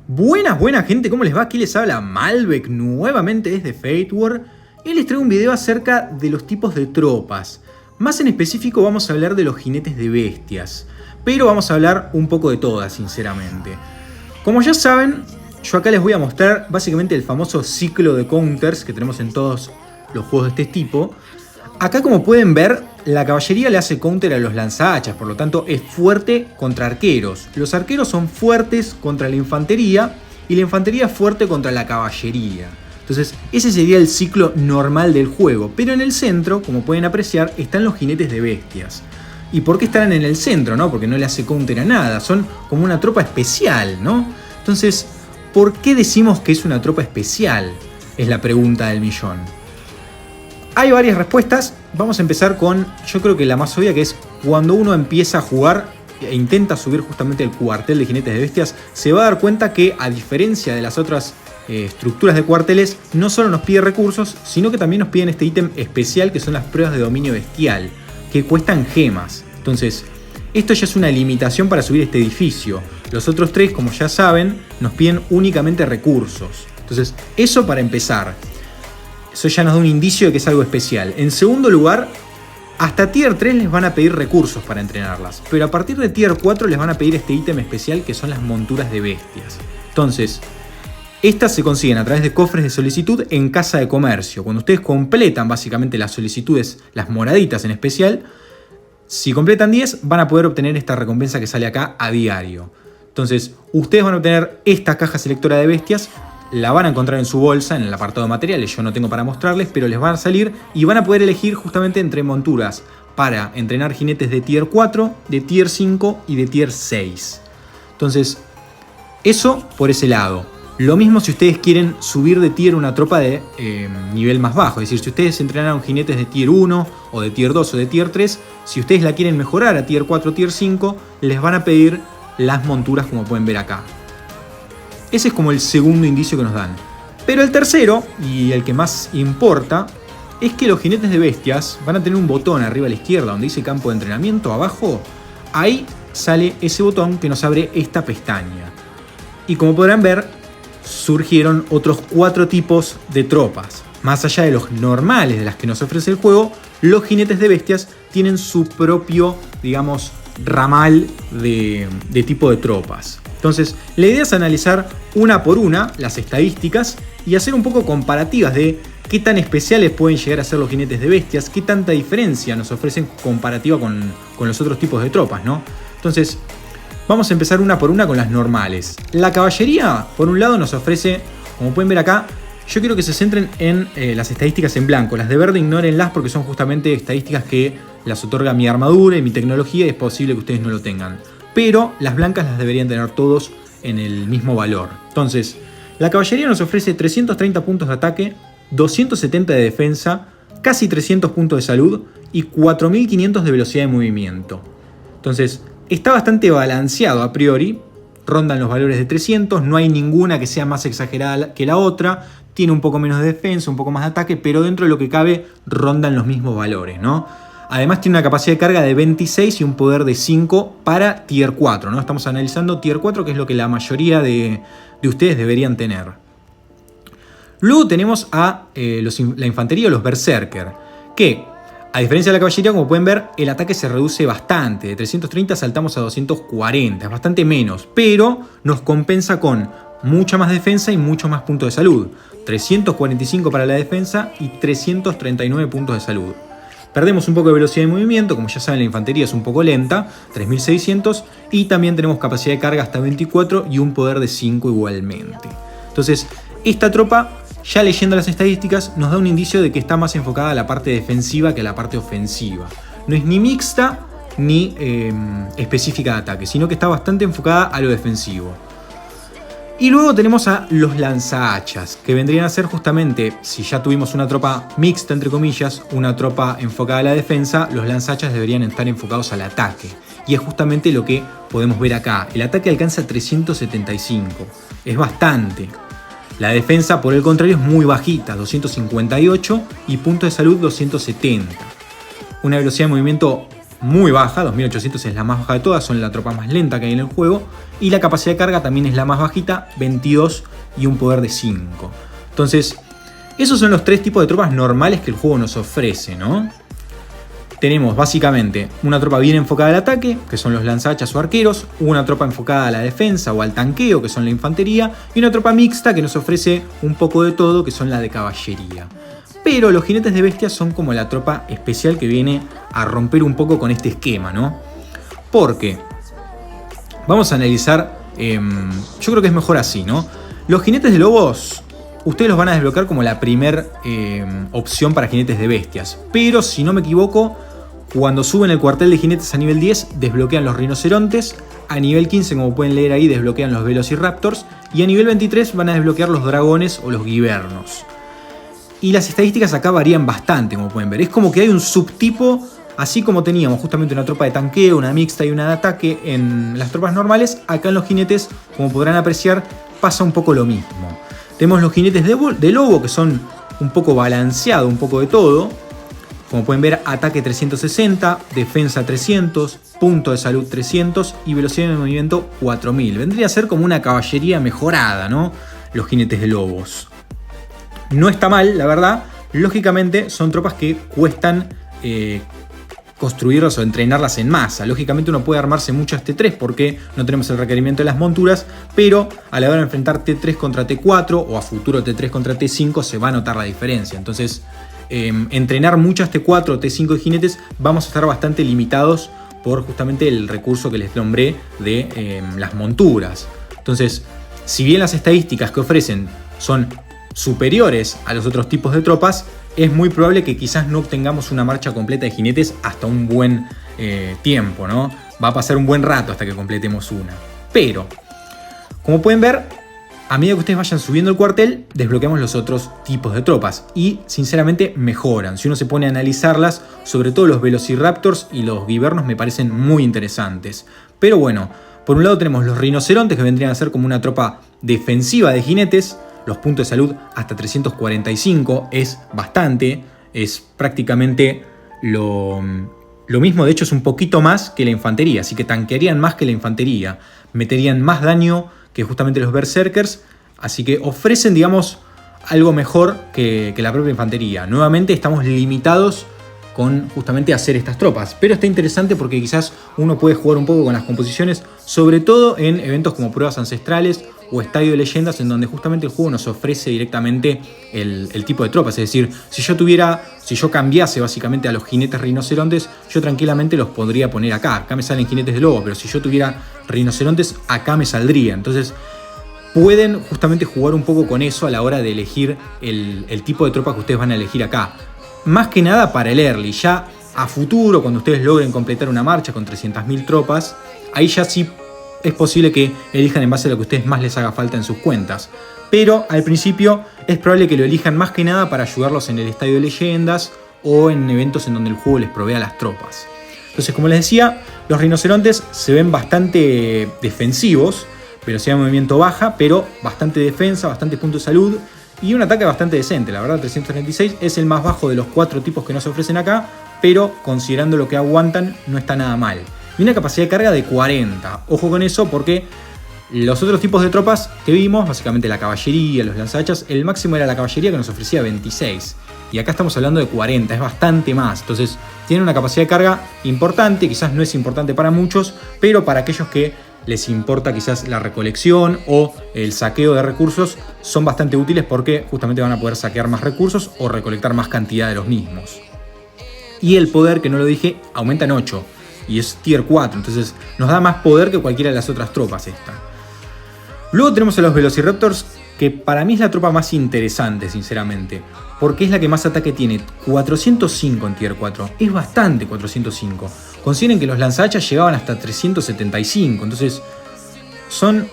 Buenas gente, ¿cómo les va? Aquí les habla Malbec nuevamente desde Fate War y les traigo un video acerca de los tipos de tropas. Más en específico vamos a hablar de los jinetes de bestias, pero vamos a hablar un poco de todas, sinceramente. Como ya saben, yo acá les voy a mostrar básicamente el famoso ciclo de counters que tenemos en todos los juegos de este tipo. Acá, como pueden ver, la caballería le hace counter a los lanzahachas, por lo tanto es fuerte contra arqueros. Los arqueros son fuertes contra la infantería y la infantería es fuerte contra la caballería. Entonces ese sería el ciclo normal del juego, pero en el centro, como pueden apreciar, están los jinetes de bestias. ¿Y por qué están en el centro? ¿No? Porque no le hace counter a nada, son como una tropa especial, ¿no? Entonces, ¿por qué decimos que es una tropa especial? Es la pregunta del millón. Hay varias respuestas, vamos a empezar con, yo creo que la más obvia, que es cuando uno empieza a jugar e intenta subir justamente el cuartel de jinetes de bestias, se va a dar cuenta que, a diferencia de las otras estructuras de cuarteles, no solo nos pide recursos, sino que también nos piden este ítem especial que son las pruebas de dominio bestial, que cuestan gemas. Entonces, esto ya es una limitación para subir este edificio. Los otros tres, como ya saben, nos piden únicamente recursos. Entonces, eso para empezar. Eso ya nos da un indicio de que es algo especial. En segundo lugar, hasta tier 3 les van a pedir recursos para entrenarlas. Pero a partir de tier 4 les van a pedir este ítem especial que son las monturas de bestias. Entonces, estas se consiguen a través de cofres de solicitud en casa de comercio. Cuando ustedes completan básicamente las solicitudes, las moraditas en especial, si completan 10 van a poder obtener esta recompensa que sale acá a diario. Entonces, ustedes van a obtener esta caja selectora de bestias. La van a encontrar en su bolsa, en el apartado de materiales, yo no tengo para mostrarles, pero les van a salir y van a poder elegir justamente entre monturas para entrenar jinetes de tier 4, de tier 5 y de tier 6. Entonces, eso por ese lado. Lo mismo si ustedes quieren subir de tier una tropa de nivel más bajo, es decir, si ustedes entrenaron jinetes de tier 1 o de tier 2 o de tier 3, si ustedes la quieren mejorar a tier 4 o tier 5, les van a pedir las monturas como pueden ver acá. Ese es como el segundo indicio que nos dan. Pero el tercero, y el que más importa, es que los jinetes de bestias van a tener un botón arriba a la izquierda donde dice campo de entrenamiento. Abajo, ahí sale ese botón que nos abre esta pestaña. Y como podrán ver, surgieron otros 4 tipos de tropas. Más allá de los normales de las que nos ofrece el juego, los jinetes de bestias tienen su propio, digamos, ramal de tipo de tropas. Entonces, la idea es analizar una por una las estadísticas y hacer un poco comparativas de qué tan especiales pueden llegar a ser los jinetes de bestias, qué tanta diferencia nos ofrecen comparativa con los otros tipos de tropas, ¿no? Entonces, vamos a empezar una por una con las normales. La caballería, por un lado, nos ofrece, como pueden ver acá, yo quiero que se centren en las estadísticas en blanco. Las de verde ignórenlas porque son justamente estadísticas que las otorga mi armadura y mi tecnología y es posible que ustedes no lo tengan. Pero las blancas las deberían tener todos en el mismo valor. Entonces, la caballería nos ofrece 330 puntos de ataque, 270 de defensa, casi 300 puntos de salud y 4500 de velocidad de movimiento. Entonces, está bastante balanceado a priori, rondan los valores de 300, no hay ninguna que sea más exagerada que la otra, tiene un poco menos de defensa, un poco más de ataque, pero dentro de lo que cabe rondan los mismos valores, ¿no? Además tiene una capacidad de carga de 26 y un poder de 5 para tier 4, ¿no? Estamos analizando tier 4, que es lo que la mayoría de ustedes deberían tener. Luego tenemos a la infantería o los berserker, que a diferencia de la caballería, como pueden ver, el ataque se reduce bastante. De 330 saltamos a 240, es bastante menos, pero nos compensa con mucha más defensa y mucho más puntos de salud. 345 para la defensa y 339 puntos de salud. Perdemos un poco de velocidad de movimiento, como ya saben la infantería es un poco lenta, 3600, y también tenemos capacidad de carga hasta 24 y un poder de 5 igualmente. Entonces, esta tropa, ya leyendo las estadísticas, nos da un indicio de que está más enfocada a la parte defensiva que a la parte ofensiva. No es ni mixta ni específica de ataque, sino que está bastante enfocada a lo defensivo. Y luego tenemos a los lanzahachas, que vendrían a ser justamente, si ya tuvimos una tropa mixta, entre comillas, una tropa enfocada a la defensa, los lanzahachas deberían estar enfocados al ataque. Y es justamente lo que podemos ver acá. El ataque alcanza 375, es bastante. La defensa, por el contrario, es muy bajita, 258, y punto de salud 270. Una velocidad de movimiento muy baja, 2800 es la más baja de todas, son la tropa más lenta que hay en el juego. Y la capacidad de carga también es la más bajita, 22 y un poder de 5. Entonces, esos son los 3 tipos de tropas normales que el juego nos ofrece, ¿no? Tenemos básicamente una tropa bien enfocada al ataque, que son los lanzahachas o arqueros, una tropa enfocada a la defensa o al tanqueo, que son la infantería, y una tropa mixta que nos ofrece un poco de todo, que son la de caballería. Pero los jinetes de bestias son como la tropa especial que viene a romper un poco con este esquema, ¿no? Porque vamos a analizar, yo creo que es mejor así, ¿no? Los jinetes de lobos, ustedes los van a desbloquear como la primer opción para jinetes de bestias. Pero si no me equivoco, cuando suben el cuartel de jinetes a nivel 10, desbloquean los rinocerontes. A nivel 15, como pueden leer ahí, desbloquean los velociraptors. Y a nivel 23 van a desbloquear los dragones o los guibernos. Y las estadísticas acá varían bastante, como pueden ver. Es como que hay un subtipo, así como teníamos justamente una tropa de tanqueo, una mixta y una de ataque en las tropas normales. Acá en los jinetes, como podrán apreciar, pasa un poco lo mismo. Tenemos los jinetes de lobo, que son un poco balanceado, un poco de todo. Como pueden ver, ataque 360, defensa 300, punto de salud 300 y velocidad de movimiento 4000. Vendría a ser como una caballería mejorada, ¿no? Los jinetes de lobos. No está mal, la verdad. Lógicamente son tropas que cuestan construirlas o entrenarlas en masa. Lógicamente uno puede armarse muchas T3 porque no tenemos el requerimiento de las monturas, pero a la hora de enfrentar T3 contra T4 o a futuro T3 contra T5 se va a notar la diferencia. Entonces, entrenar muchas T4 o T5 de jinetes vamos a estar bastante limitados por justamente el recurso que les nombré de las monturas. Entonces, si bien las estadísticas que ofrecen son superiores a los otros tipos de tropas, es muy probable que quizás no obtengamos una marcha completa de jinetes hasta un buen tiempo, ¿no? Va a pasar un buen rato hasta que completemos una. Pero, como pueden ver, a medida que ustedes vayan subiendo el cuartel, desbloqueamos los otros tipos de tropas y sinceramente mejoran. Si uno se pone a analizarlas, sobre todo los velociraptors y los guibernos me parecen muy interesantes. Pero bueno, por un lado tenemos los rinocerontes, que vendrían a ser como una tropa defensiva de jinetes. Los puntos de salud hasta 345 es bastante, es prácticamente lo mismo, de hecho es un poquito más que la infantería, así que tanquearían más que la infantería, meterían más daño que justamente los berserkers, así que ofrecen, digamos, algo mejor que la propia infantería. Nuevamente estamos limitados con justamente hacer estas tropas, pero está interesante porque quizás uno puede jugar un poco con las composiciones, sobre todo en eventos como pruebas ancestrales o estadio de leyendas, en donde justamente el juego nos ofrece directamente el tipo de tropas. Es decir, si yo cambiase básicamente a los jinetes rinocerontes, yo tranquilamente los podría poner acá. Acá me salen jinetes de lobo, pero si yo tuviera rinocerontes, acá me saldría. Entonces pueden justamente jugar un poco con eso a la hora de elegir el tipo de tropa que ustedes van a elegir acá. Más que nada para el early. Ya a futuro, cuando ustedes logren completar una marcha con 300.000 tropas, ahí ya sí es posible que elijan en base a lo que a ustedes más les haga falta en sus cuentas. Pero al principio es probable que lo elijan más que nada para ayudarlos en el estadio de leyendas o en eventos en donde el juego les provea las tropas. Entonces, como les decía, los rinocerontes se ven bastante defensivos, velocidad de movimiento baja, pero bastante defensa, bastante punto de salud y un ataque bastante decente. La verdad, 336 es el más bajo de los 4 tipos que nos ofrecen acá, pero considerando lo que aguantan, no está nada mal. Y una capacidad de carga de 40. Ojo con eso porque los otros tipos de tropas que vimos, básicamente la caballería, los lanzahachas, el máximo era la caballería que nos ofrecía 26. Y acá estamos hablando de 40, es bastante más. Entonces tiene una capacidad de carga importante, quizás no es importante para muchos, pero para aquellos que les importa quizás la recolección o el saqueo de recursos, son bastante útiles porque justamente van a poder saquear más recursos o recolectar más cantidad de los mismos. Y el poder, que no lo dije, aumenta en 8. Y es tier 4, entonces nos da más poder que cualquiera de las otras tropas esta. Luego tenemos a los velociraptors, que para mí es la tropa más interesante, sinceramente, porque es la que más ataque tiene, 405 en tier 4, es bastante 405. Consideren que los lanzahachas llegaban hasta 375, entonces son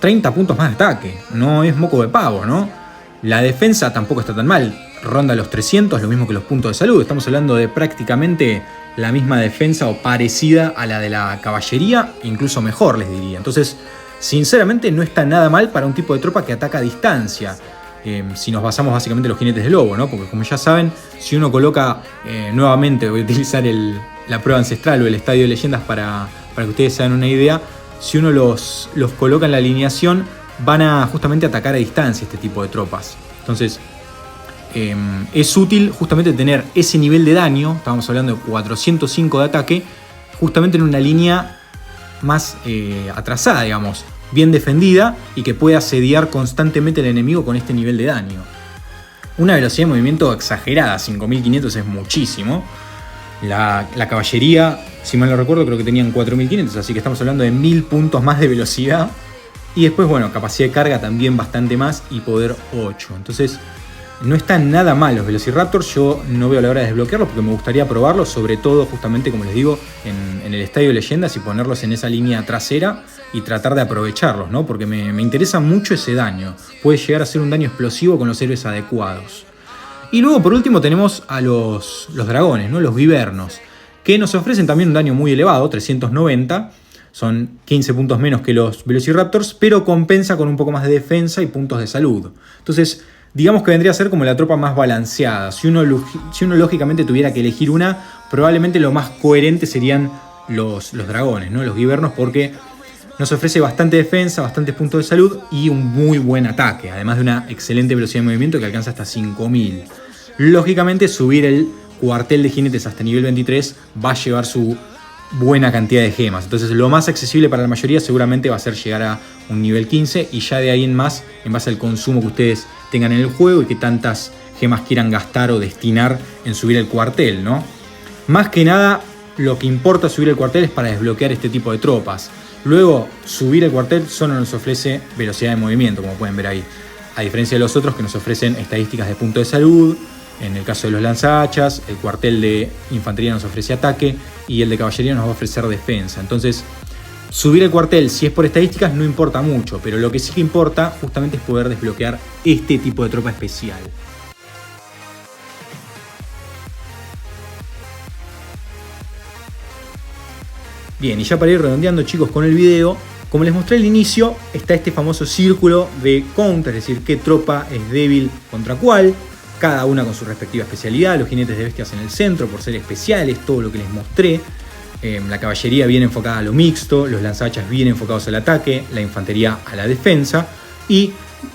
30 puntos más de ataque, no es moco de pavo, ¿no? La defensa tampoco está tan mal, ronda los 300, lo mismo que los puntos de salud, estamos hablando de prácticamente la misma defensa o parecida a la de la caballería, incluso mejor les diría. Entonces, sinceramente no está nada mal para un tipo de tropa que ataca a distancia. si nos basamos básicamente en los jinetes de lobo, ¿no? Porque como ya saben, si uno coloca, nuevamente voy a utilizar la prueba ancestral o el estadio de leyendas para que ustedes se hagan una idea, si uno los coloca en la alineación, van a justamente atacar a distancia este tipo de tropas. Entonces, es útil justamente tener ese nivel de daño, estamos hablando de 405 de ataque, justamente en una línea más atrasada, digamos, bien defendida y que pueda asediar constantemente al enemigo con este nivel de daño. Una velocidad de movimiento exagerada, 5500 es muchísimo. La caballería, si mal no recuerdo, creo que tenían 4500, así que estamos hablando de 1000 puntos más de velocidad. Y después, bueno, capacidad de carga también bastante más y poder 8. Entonces, no están nada mal los Velociraptors. Yo no veo la hora de desbloquearlos porque me gustaría probarlos, sobre todo, justamente, como les digo, en el estadio de leyendas y ponerlos en esa línea trasera y tratar de aprovecharlos, ¿no? Porque me interesa mucho ese daño. Puede llegar a ser un daño explosivo con los héroes adecuados. Y luego, por último, tenemos a los dragones, ¿no? Los vivernos, que nos ofrecen también un daño muy elevado, 390. Son 15 puntos menos que los Velociraptors, pero compensa con un poco más de defensa y puntos de salud. Entonces, digamos que vendría a ser como la tropa más balanceada. Si uno lógicamente tuviera que elegir una, probablemente lo más coherente serían los dragones, ¿no? Los vivernos, porque nos ofrece bastante defensa, bastantes puntos de salud y un muy buen ataque, además de una excelente velocidad de movimiento que alcanza hasta 5000. Lógicamente, subir el cuartel de jinetes hasta nivel 23 va a llevar su buena cantidad de gemas. Entonces, lo más accesible para la mayoría seguramente va a ser llegar a un nivel 15 y ya de ahí en más, en base al consumo que ustedes tengan en el juego y que tantas gemas quieran gastar o destinar en subir el cuartel, ¿no? Más que nada, lo que importa subir el cuartel es para desbloquear este tipo de tropas. Luego, subir el cuartel solo nos ofrece velocidad de movimiento, como pueden ver ahí. A diferencia de los otros que nos ofrecen estadísticas de punto de salud. En el caso de los lanzahachas, el cuartel de infantería nos ofrece ataque y el de caballería nos va a ofrecer defensa. Entonces, subir el cuartel, si es por estadísticas, no importa mucho, pero lo que sí que importa justamente es poder desbloquear este tipo de tropa especial. Bien, y ya para ir redondeando, chicos, con el video, como les mostré al inicio, está este famoso círculo de counter, es decir, qué tropa es débil contra cuál, cada una con su respectiva especialidad. Los jinetes de bestias en el centro por ser especiales, todo lo que les mostré. La caballería bien enfocada a lo mixto, los lanzahachas bien enfocados al ataque, la infantería a la defensa. Y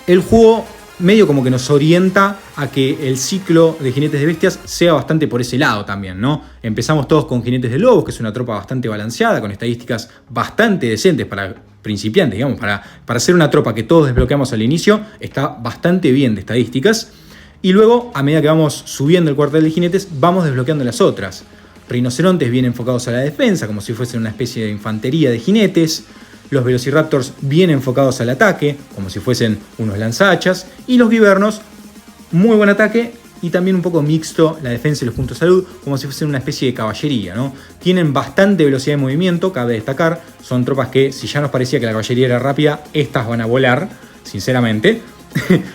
el juego medio como que nos orienta a que el ciclo de jinetes de bestias sea bastante por ese lado también, ¿no? Empezamos todos con jinetes de lobos, que es una tropa bastante balanceada, con estadísticas bastante decentes para principiantes, digamos, para ser una tropa que todos desbloqueamos al inicio, está bastante bien de estadísticas. Y luego, a medida que vamos subiendo el cuartel de jinetes, vamos desbloqueando las otras. Rinocerontes bien enfocados a la defensa, como si fuesen una especie de infantería de jinetes. Los Velociraptors bien enfocados al ataque, como si fuesen unos lanzahachas. Y los vivernos, muy buen ataque y también un poco mixto la defensa y los puntos de salud, como si fuesen una especie de caballería, ¿no? Tienen bastante velocidad de movimiento, cabe destacar. Son tropas que, si ya nos parecía que la caballería era rápida, estas van a volar, sinceramente.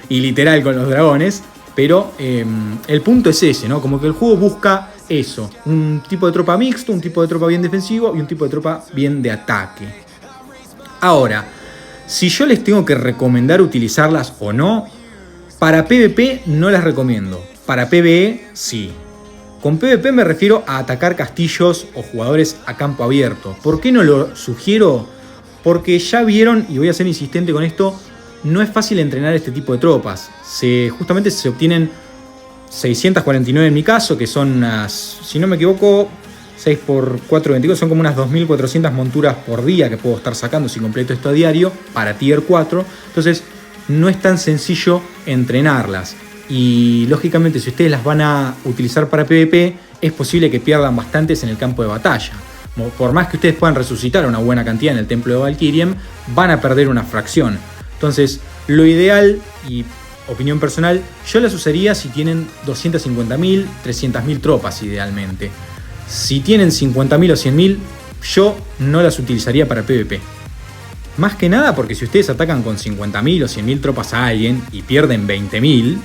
Y literal con los dragones. Pero el punto es ese, ¿no? Como que el juego busca eso. Un tipo de tropa mixto, un tipo de tropa bien defensivo y un tipo de tropa bien de ataque. Ahora, si yo les tengo que recomendar utilizarlas o no, para PvP no las recomiendo. Para PvE, sí. Con PvP me refiero a atacar castillos o jugadores a campo abierto. ¿Por qué no lo sugiero? Porque ya vieron, y voy a ser insistente con esto, no es fácil entrenar este tipo de tropas. Justamente se obtienen 649 en mi caso, que son unas, si no me equivoco, 6 por 4, 24, son como unas 2400 monturas por día que puedo estar sacando si completo esto a diario para Tier 4. Entonces no es tan sencillo entrenarlas. Y lógicamente, si ustedes las van a utilizar para PvP, es posible que pierdan bastantes en el campo de batalla. Por más que ustedes puedan resucitar una buena cantidad en el templo de Valkyrian, van a perder una fracción. Entonces, lo ideal, y opinión personal, yo las usaría si tienen 250.000, 300.000 tropas idealmente. Si tienen 50.000 o 100.000, yo no las utilizaría para PvP. Más que nada porque si ustedes atacan con 50.000 o 100.000 tropas a alguien y pierden 20.000,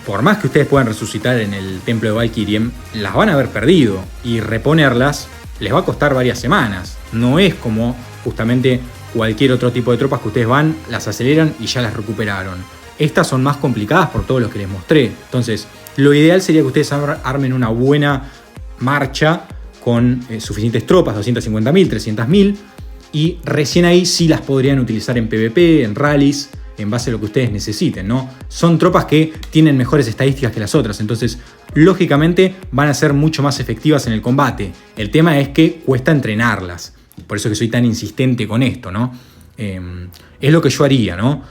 por más que ustedes puedan resucitar en el templo de Valkyrian, las van a haber perdido. Y reponerlas les va a costar varias semanas. No es como justamente cualquier otro tipo de tropas que ustedes van, las aceleran y ya las recuperaron. Estas son más complicadas por todo lo que les mostré. Entonces, lo ideal sería que ustedes armen una buena marcha con suficientes tropas, 250.000, 300.000, y recién ahí sí las podrían utilizar en PvP, en rallies, en base a lo que ustedes necesiten, ¿no? Son tropas que tienen mejores estadísticas que las otras, entonces lógicamente van a ser mucho más efectivas en el combate. El tema es que cuesta entrenarlas, por eso que soy tan insistente con esto, ¿no? Es lo que yo haría, ¿no?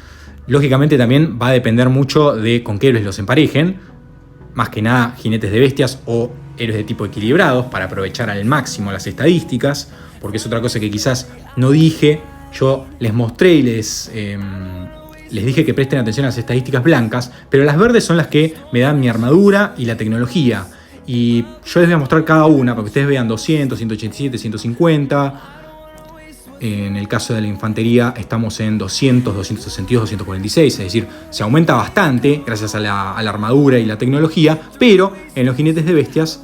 Lógicamente también va a depender mucho de con qué héroes los emparejen, más que nada jinetes de bestias o héroes de tipo equilibrados para aprovechar al máximo las estadísticas, porque es otra cosa que quizás no dije. Yo les mostré y les dije que presten atención a las estadísticas blancas, pero las verdes son las que me dan mi armadura y la tecnología. Y yo les voy a mostrar cada una para que ustedes vean 200, 187, 150. En el caso de la infantería estamos en 200, 262, 246, es decir, se aumenta bastante gracias a la armadura y la tecnología, pero en los jinetes de bestias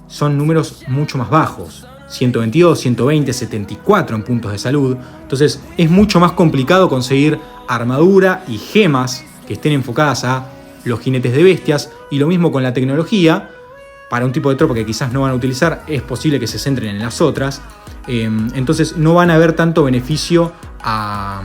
son números mucho más bajos. 122, 120, 74 en puntos de salud. Entonces es mucho más complicado conseguir armadura y gemas que estén enfocadas a los jinetes de bestias, y lo mismo con la tecnología. Para un tipo de tropa que quizás no van a utilizar, es posible que se centren en las otras. Entonces no van a ver tanto beneficio a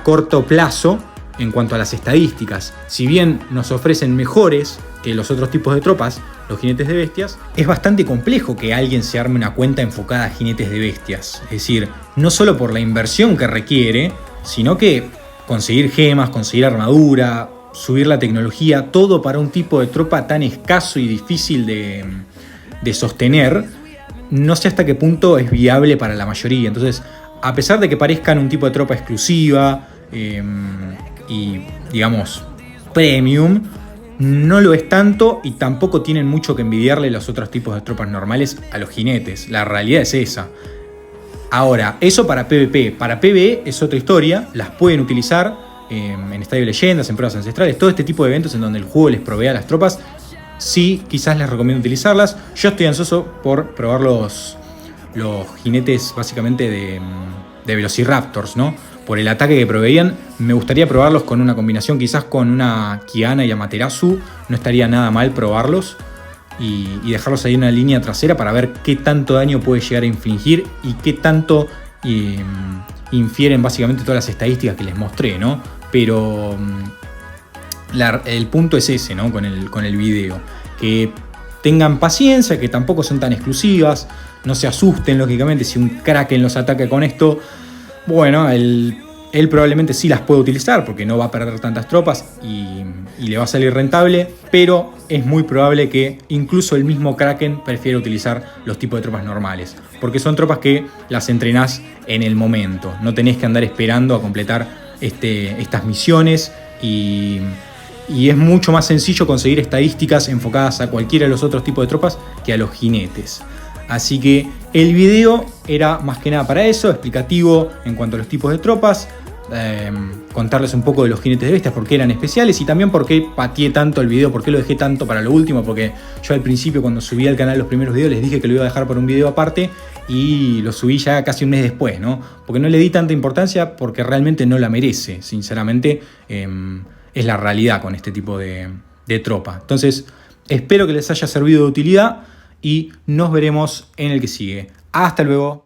corto plazo en cuanto a las estadísticas. Si bien nos ofrecen mejores que los otros tipos de tropas, los jinetes de bestias, es bastante complejo que alguien se arme una cuenta enfocada a jinetes de bestias. Es decir, no solo por la inversión que requiere, sino que conseguir gemas, conseguir armadura, subir la tecnología, todo para un tipo de tropa tan escaso y difícil de sostener, no sé hasta qué punto es viable para la mayoría. Entonces, a pesar de que parezcan un tipo de tropa exclusiva y, digamos, premium, no lo es tanto, y tampoco tienen mucho que envidiarle los otros tipos de tropas normales a los jinetes. La realidad es esa. Ahora, eso para PvP. Para PvE es otra historia. Las pueden utilizar en Estadio de Leyendas, en pruebas ancestrales, todo este tipo de eventos en donde el juego les provee a las tropas. Sí, quizás les recomiendo utilizarlas. Yo estoy ansioso por probar los jinetes básicamente de Velociraptors, ¿no? Por el ataque que proveían. Me gustaría probarlos con una combinación, quizás con una Kiana y Amaterasu. No estaría nada mal probarlos y dejarlos ahí en una línea trasera para ver qué tanto daño puede llegar a infligir y qué tanto infieren básicamente todas las estadísticas que les mostré, ¿no? Pero el punto es ese, ¿no? Con el video. Que tengan paciencia, que tampoco son tan exclusivas. No se asusten, lógicamente, si un Kraken los ataca con esto. Bueno, él probablemente sí las puede utilizar porque no va a perder tantas tropas y le va a salir rentable, pero es muy probable que incluso el mismo Kraken prefiera utilizar los tipos de tropas normales, porque son tropas que las entrenás en el momento. No tenés que andar esperando a completar estas misiones y es mucho más sencillo conseguir estadísticas enfocadas a cualquiera de los otros tipos de tropas que a los jinetes. Así que el video era más que nada para eso, explicativo en cuanto a los tipos de tropas, contarles un poco de los jinetes de bestias, por qué eran especiales y también por qué pateé tanto el video, por qué lo dejé tanto para lo último, porque yo al principio cuando subí al canal los primeros videos les dije que lo iba a dejar por un video aparte y lo subí ya casi un mes después, ¿no? Porque no le di tanta importancia, porque realmente no la merece, sinceramente, es la realidad con este tipo de tropa. Entonces, espero que les haya servido de utilidad y nos veremos en el que sigue. Hasta luego.